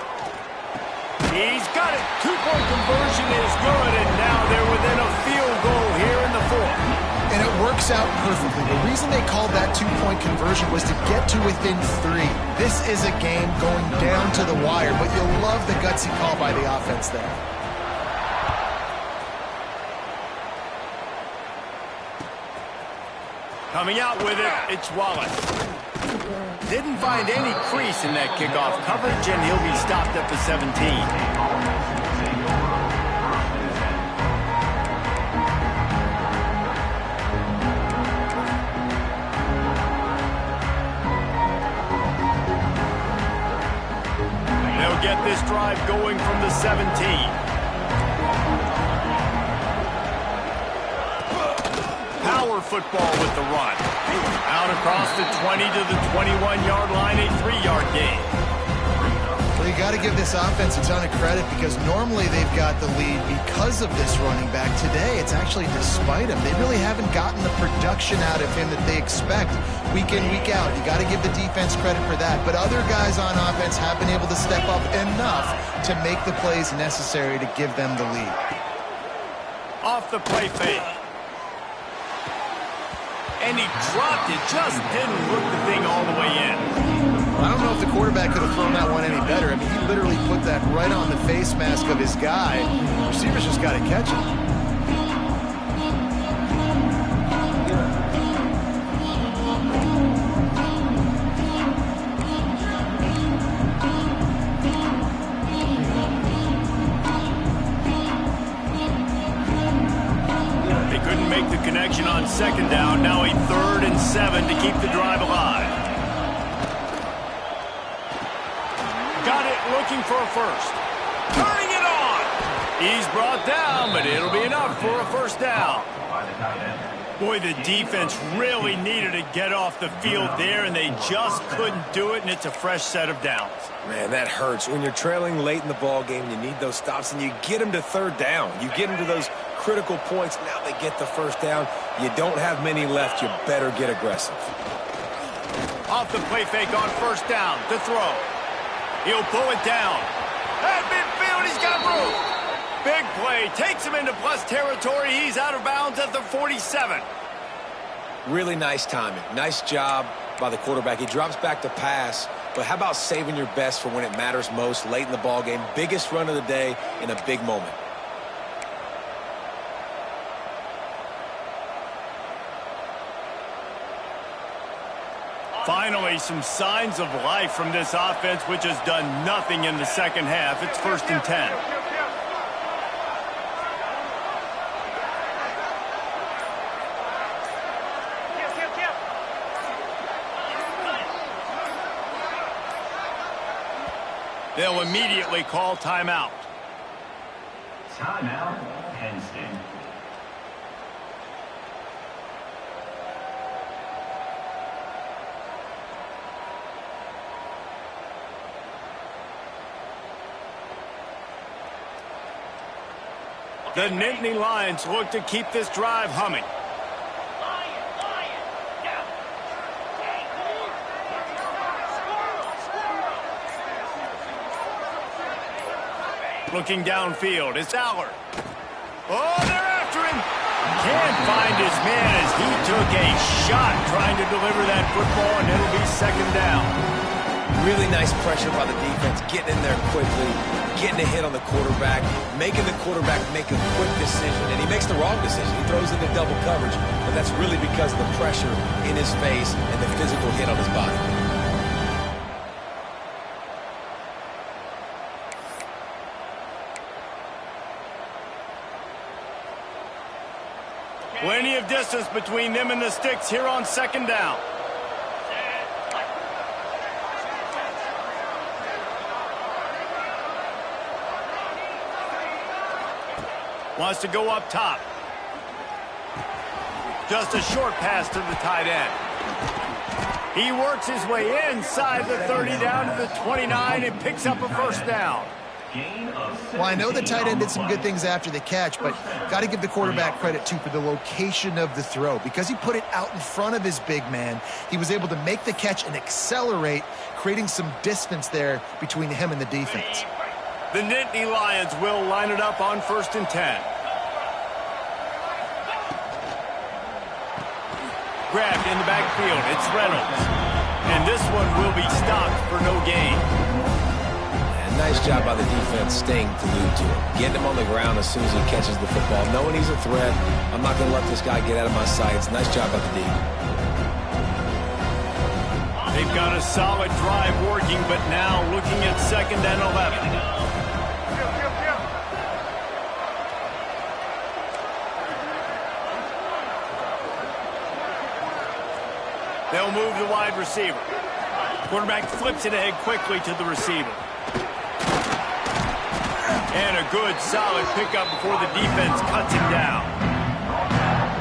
He's got it. 2-point conversion is good, and now they're within a field goal here in the 4th. And it works out perfectly. The reason they called that 2-point conversion was to get to within 3. This is a game going down to the wire, but you'll love the gutsy call by the offense there. Coming out with it, it's Wallace. Didn't find any crease in that kickoff coverage, and he'll be stopped at the 17. They'll get this drive going from the 17. Power football with the run. Out across the 20 to the 21-yard line, a 3-yard gain. Well, you got to give this offense a ton of credit because normally they've got the lead because of this running back. Today, it's actually despite him. They really haven't gotten the production out of him that they expect week in, week out. You got to give the defense credit for that. But other guys on offense have been able to step up enough to make the plays necessary to give them the lead. Off the play fake. And he dropped it, just didn't hook the thing all the way in. I don't know if the quarterback could have thrown that one any better. I mean, he literally put that right on the face mask of his guy. The receivers just got to catch it. Make the connection on 2nd down. Now a 3rd and 7 to keep the drive alive. Got it, looking for a 1st. Turning it on. He's brought down, but it'll be enough for a 1st down. Boy, the defense really needed to get off the field there, and they just couldn't do it, and it's a fresh set of downs. Man, that hurts. When you're trailing late in the ball game, you need those stops, and you get them to 3rd down. You get them to those critical points. Now they get the 1st down. You don't have many left. You better get aggressive. Off the play fake on 1st down to throw. He'll pull it down. At midfield, he's got room. Big play. Takes him into plus territory. He's out of bounds at the 47. Really nice timing. Nice job by the quarterback. He drops back to pass, but how about saving your best for when it matters most late in the ball game? Biggest run of the day in a big moment. Finally, some signs of life from this offense, which has done nothing in the second half. It's 1st and 10. They'll immediately call timeout. Timeout, Penn State. The Nittany Lions look to keep this drive humming. Looking downfield, it's Aller. Oh, they're after him. Can't find his man as he took a shot trying to deliver that football, and it'll be 2nd down. Really nice pressure by the defense, getting in there quickly, getting a hit on the quarterback, making the quarterback make a quick decision, and he makes the wrong decision. He throws into double coverage, but that's really because of the pressure in his face and the physical hit on his body. Plenty of distance between them and the sticks here on 2nd down. Wants to go up top. Just a short pass to the tight end. He works his way inside the 30 down to the 29 and picks up a 1st down. Well, I know the tight end did some good things after the catch, but got to give the quarterback credit, too, for the location of the throw. Because he put it out in front of his big man, he was able to make the catch and accelerate, creating some distance there between him and the defense. The Nittany Lions will line it up on 1st and 10. Grabbed in the backfield. It's Reynolds. And this one will be stopped for no gain. And nice job by the defense staying glued to him. Getting him on the ground as soon as he catches the football. Knowing he's a threat, I'm not going to let this guy get out of my sights. Nice job by the D. They've got a solid drive working, but now looking at 2nd and 11. They'll move the wide receiver. Quarterback flips it ahead quickly to the receiver. And a good, solid pickup before the defense cuts him down.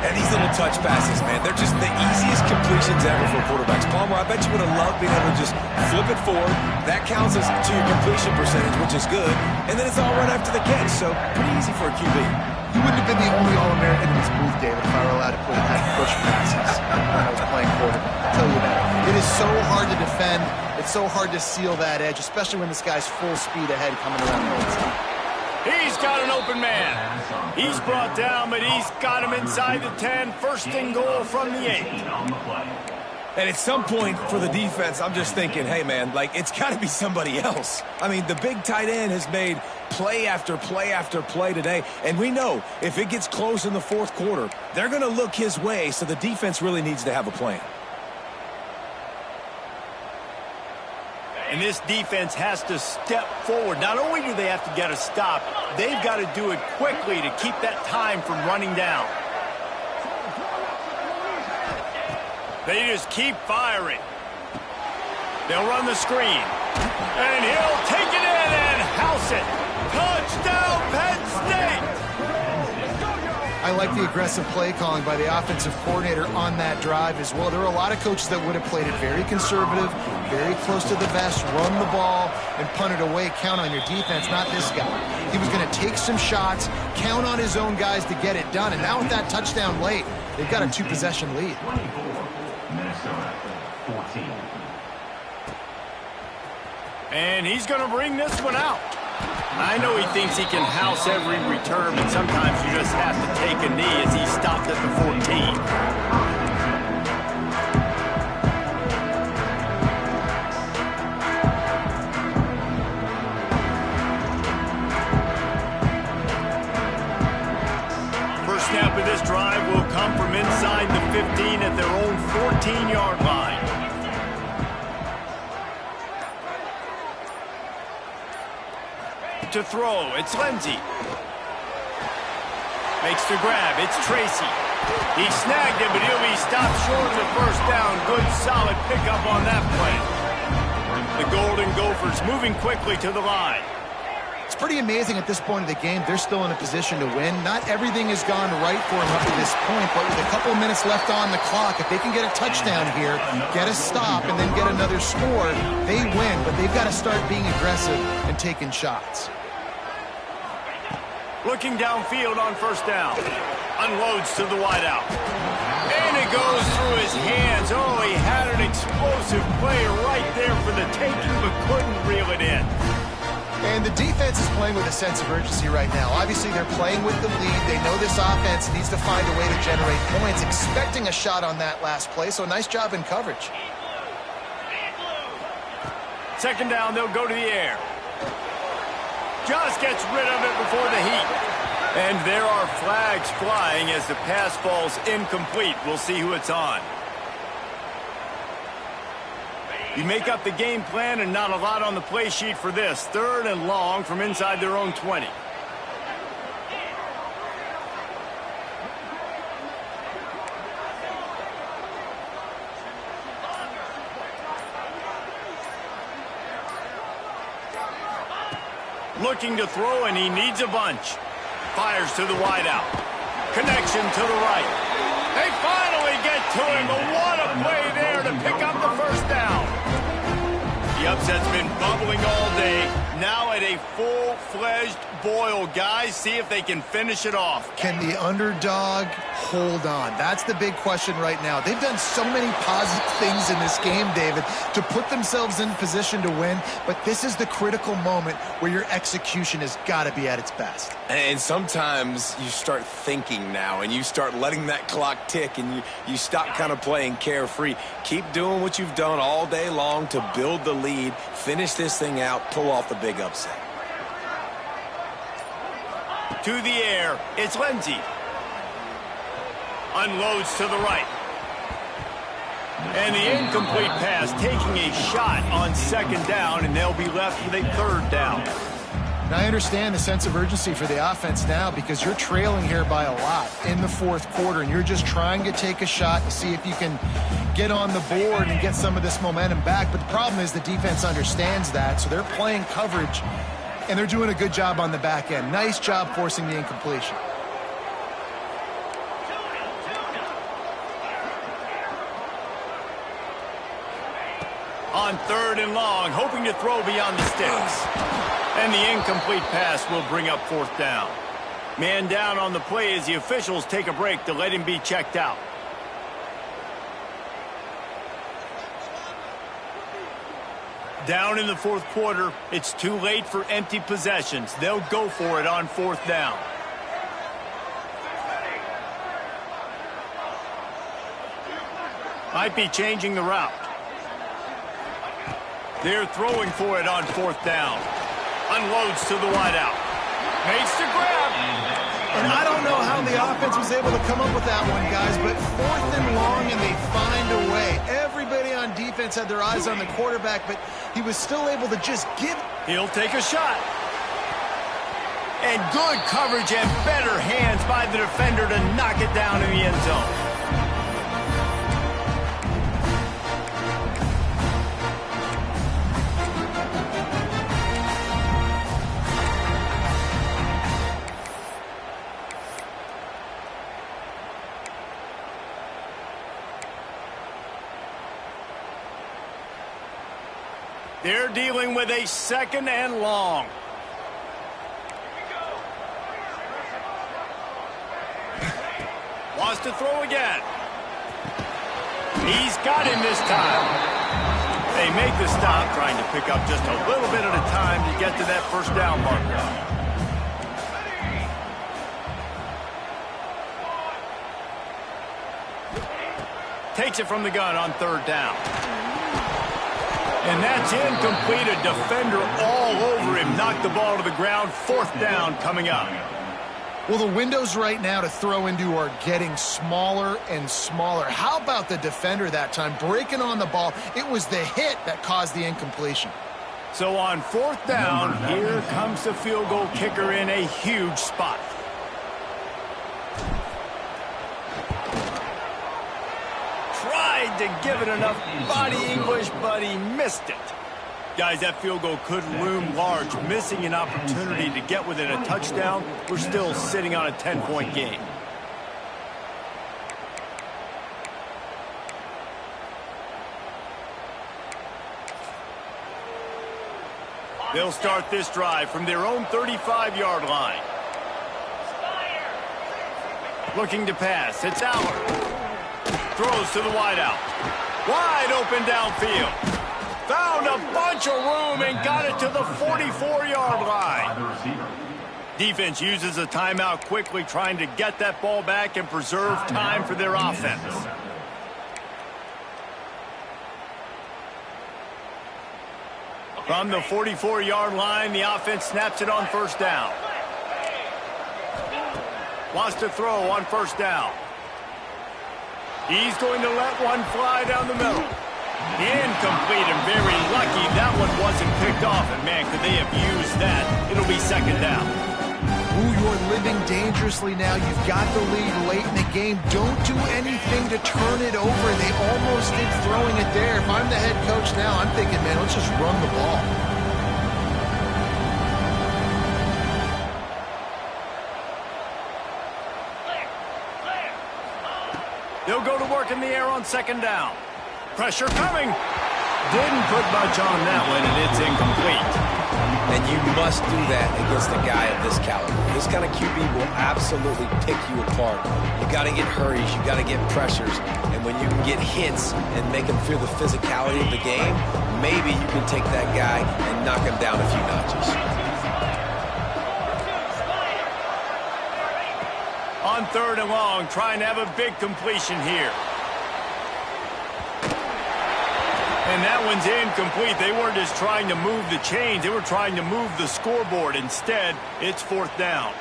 And these little touch passes, man, they're just the easiest completions ever for quarterbacks. Palmer, I bet you would have loved being able to just flip it forward. That counts as to your completion percentage, which is good. And then it's all right after the catch, so pretty easy for a QB. You wouldn't have been the only All-American in this booth, David, if I were allowed to put in push passes when I was playing quarterback. I'll tell you that. It is so hard to defend. It's so hard to seal that edge, especially when this guy's full speed ahead coming around the outside. He's got an open man. He's brought down, but he's got him inside the 10. 1st and goal from the 8. And at some point for the defense, I'm just thinking, hey, man, like, it's got to be somebody else. I mean, the big tight end has made play after play after play today. And we know if it gets close in the 4th quarter, they're going to look his way, so the defense really needs to have a plan. And this defense has to step forward. Not only do they have to get a stop, they've got to do it quickly to keep that time from running down. They just keep firing. They'll run the screen. And he'll take it in and house it. Touchdown, Penn State! I like the aggressive play calling by the offensive coordinator on that drive as well. There were a lot of coaches that would have played it very conservative, very close to the vest, run the ball, and punt it away. Count on your defense, not this guy. He was going to take some shots, count on his own guys to get it done. And now with that touchdown late, they've got a 2-possession lead. Minnesota 14. And he's going to bring this one out. I know he thinks he can house every return, but sometimes you just have to take a knee as he stopped at the 14. First snap of this drive will come from inside the 15 at their own 14-yard line. to throw. It's Ncaa. Makes the grab. It's Tracy. He snagged it, but he'll be stopped short of the first down. Good, solid pickup on that play. The Golden Gophers moving quickly to the line. It's pretty amazing at this point of the game. They're still in a position to win. Not everything has gone right for them up to this point, but with a couple of minutes left on the clock, if they can get a touchdown here, get a stop, and then get another score, they win. But they've got to start being aggressive and taking shots. Looking downfield on first down. Unloads to the wideout. And it goes through his hands. Oh, he had an explosive play right there for the taking, but couldn't reel it in. And the defense is playing with a sense of urgency right now. Obviously, they're playing with the lead. They know this offense needs to find a way to generate points, expecting a shot on that last play, so nice job in coverage. Second down, they'll go to the air. Just gets rid of it before the heat. And there are flags flying as the pass falls incomplete. We'll see who it's on. You make up the game plan and not a lot on the play sheet for this. Third and long from inside their own 20. Looking to throw, and he needs a bunch. Fires to the wideout. Connection to the right. They finally get to him, but what a play there to pick up the first down. The upset's been bubbling all day. Now at a full-fledged boil. Guys, see if they can finish it off. Can the underdog hold on? That's the big question right now. They've done so many positive things in this game, David, to put themselves in position to win, but this is the critical moment where your execution has got to be at its best. And sometimes you start thinking now, and you start letting that clock tick, and you stop kind of playing carefree. Keep doing what you've done all day long to build the lead, finish this thing out, pull off the big upset. To the air, it's Ncaa. Unloads to the right. And the incomplete pass, taking a shot on second down, and they'll be left with a third down. And I understand the sense of urgency for the offense now because you're trailing here by a lot in the fourth quarter, and you're just trying to take a shot to see if you can get on the board and get some of this momentum back. But the problem is the defense understands that, so they're playing coverage, and they're doing a good job on the back end. Nice job forcing the incompletion. On third and long, hoping to throw beyond the sticks. And the incomplete pass will bring up fourth down. Man down on the play as the officials take a break to let him be checked out. Down in the fourth quarter, it's too late for empty possessions. They'll go for it on fourth down. Might be changing the route. They're throwing for it on fourth down. Unloads to the wideout. Makes the grab. And I don't know how the offense was able to come up with that one, guys, but fourth and long, and they find a way. Everybody on defense had their eyes on the quarterback, but he was still able to just give. He'll take a shot. And good coverage and better hands by the defender to knock it down in the end zone. They're dealing with a second and long. Wants to throw again. He's got him this time. They make the stop, trying to pick up just a little bit at a time to get to that first down marker. Takes it from the gun on third down. And that's incomplete. A defender all over him. Knocked the ball to the ground. Fourth down coming up. Well, the windows right now to throw into are getting smaller and smaller. How about the defender that time breaking on the ball? It was the hit that caused the incompletion. So on 4th down, here comes the field goal kicker in a huge spot. Tried to give it enough body English, but he missed it. Guys, that field goal could loom large. Missing an opportunity to get within a touchdown, we're still sitting on a 10-point game. They'll start this drive from their own 35-yard line. Looking to pass. It's Allard. Throws to the wideout. Wide open downfield. Found a bunch of room and got it to the 44-yard line. Defense uses a timeout quickly, trying to get that ball back and preserve time for their offense. From the 44-yard line, the offense snaps it on 1st down. Wants to throw on 1st down. He's going to let one fly down the middle. Incomplete, and very lucky that one wasn't picked off. And, man, could they have used that? It'll be 2nd down. Ooh, you're living dangerously now. You've got the lead late in the game. Don't do anything to turn it over. They almost did throwing it there. If I'm the head coach now, I'm thinking, man, let's just run the ball. They'll go to work in the air on 2nd down. Pressure coming. Didn't put much on that one, and it's incomplete. And you must do that against a guy of this caliber. This kind of QB will absolutely pick you apart. You got to get hurries. You got to get pressures. And when you can get hits and make him feel the physicality of the game, maybe you can take that guy and knock him down a few notches. On 3rd and long, trying to have a big completion here. And that one's incomplete. They weren't just trying to move the chains. They were trying to move the scoreboard. Instead, it's 4th down.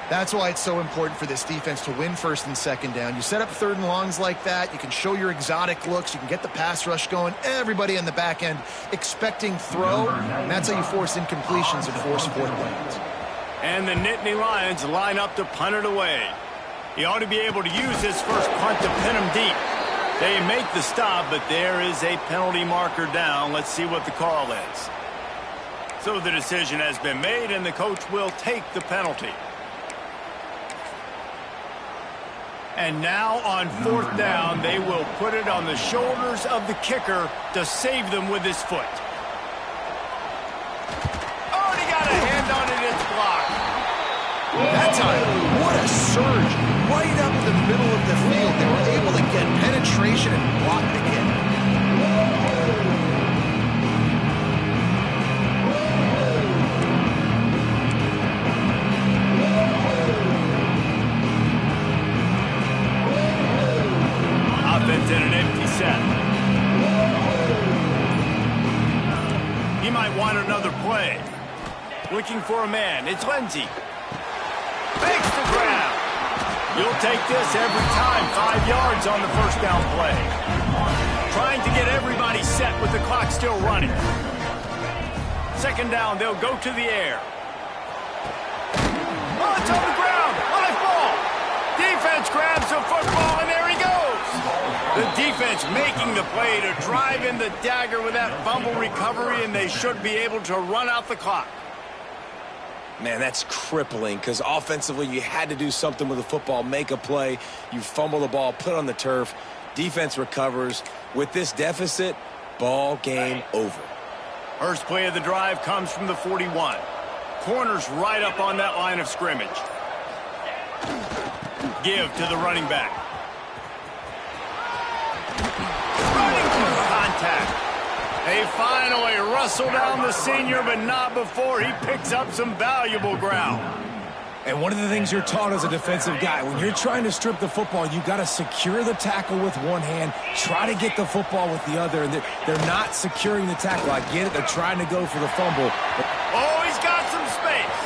That's why it's so important for this defense to win 1st and 2nd down. You set up 3rd and longs like that. You can show your exotic looks. You can get the pass rush going. Everybody on the back end expecting throw. And that's how you force incompletions and force 4th downs. And the Nittany Lions line up to punt it away. He ought to be able to use his first punt to pin him deep. They make the stop, but there is a penalty marker down. Let's see what the call is. So the decision has been made, and the coach will take the penalty. And now on 4th down, they will put it on the shoulders of the kicker to save them with his foot. Oh, and he got a hand on it. It's blocked. That time, what a surge. Right up the middle of the field. They were able to get penetration and block the kick. Offense in an empty set. He might want another play. Looking for a man. It's Lindsey. Makes the grab. You'll take this every time. 5 yards on the 1st down play. Trying to get everybody set with the clock still running. 2nd down, they'll go to the air. Oh, it's on the ground. Live ball. Defense grabs the football, and there he goes. The defense making the play to drive in the dagger with that fumble recovery, and they should be able to run out the clock. Man, that's crippling because offensively you had to do something with the football, make a play. You fumble the ball, put it on the turf. Defense recovers. With this deficit, ball game over. First play of the drive comes from the 41. Corners right up on that line of scrimmage. Give to the running back. Running through contact. They finally wrestle down the senior, but not before he picks up some valuable ground. And one of the things you're taught as a defensive guy, when you're trying to strip the football, you got to secure the tackle with one hand, try to get the football with the other, and they're not securing the tackle. I get it. They're trying to go for the fumble. Oh, he's got some space.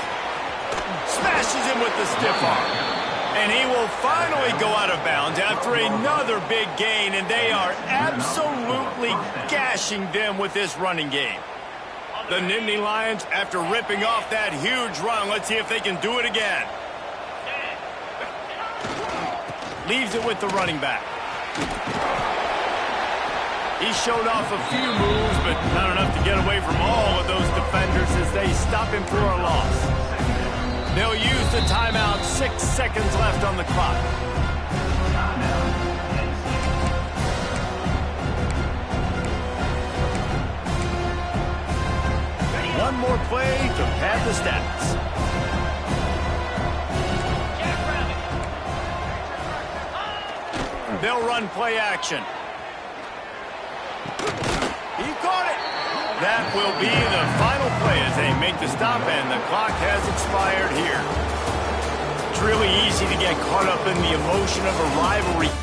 Smashes him with the stiff arm. And he will finally go out of bounds after another big gain, and they are absolutely gashing them with this running game. The Nittany Lions, after ripping off that huge run, let's see if they can do it again. Leaves it with the running back. He showed off a few moves, but not enough to get away from all of those defenders as they stop him for a loss. They'll use the timeout. 6 seconds left on the clock. One more play to pad the stats. They'll run play action. He caught it. That will be the final play as they make the stop, and the clock has expired here. It's really easy to get caught up in the emotion of a rivalry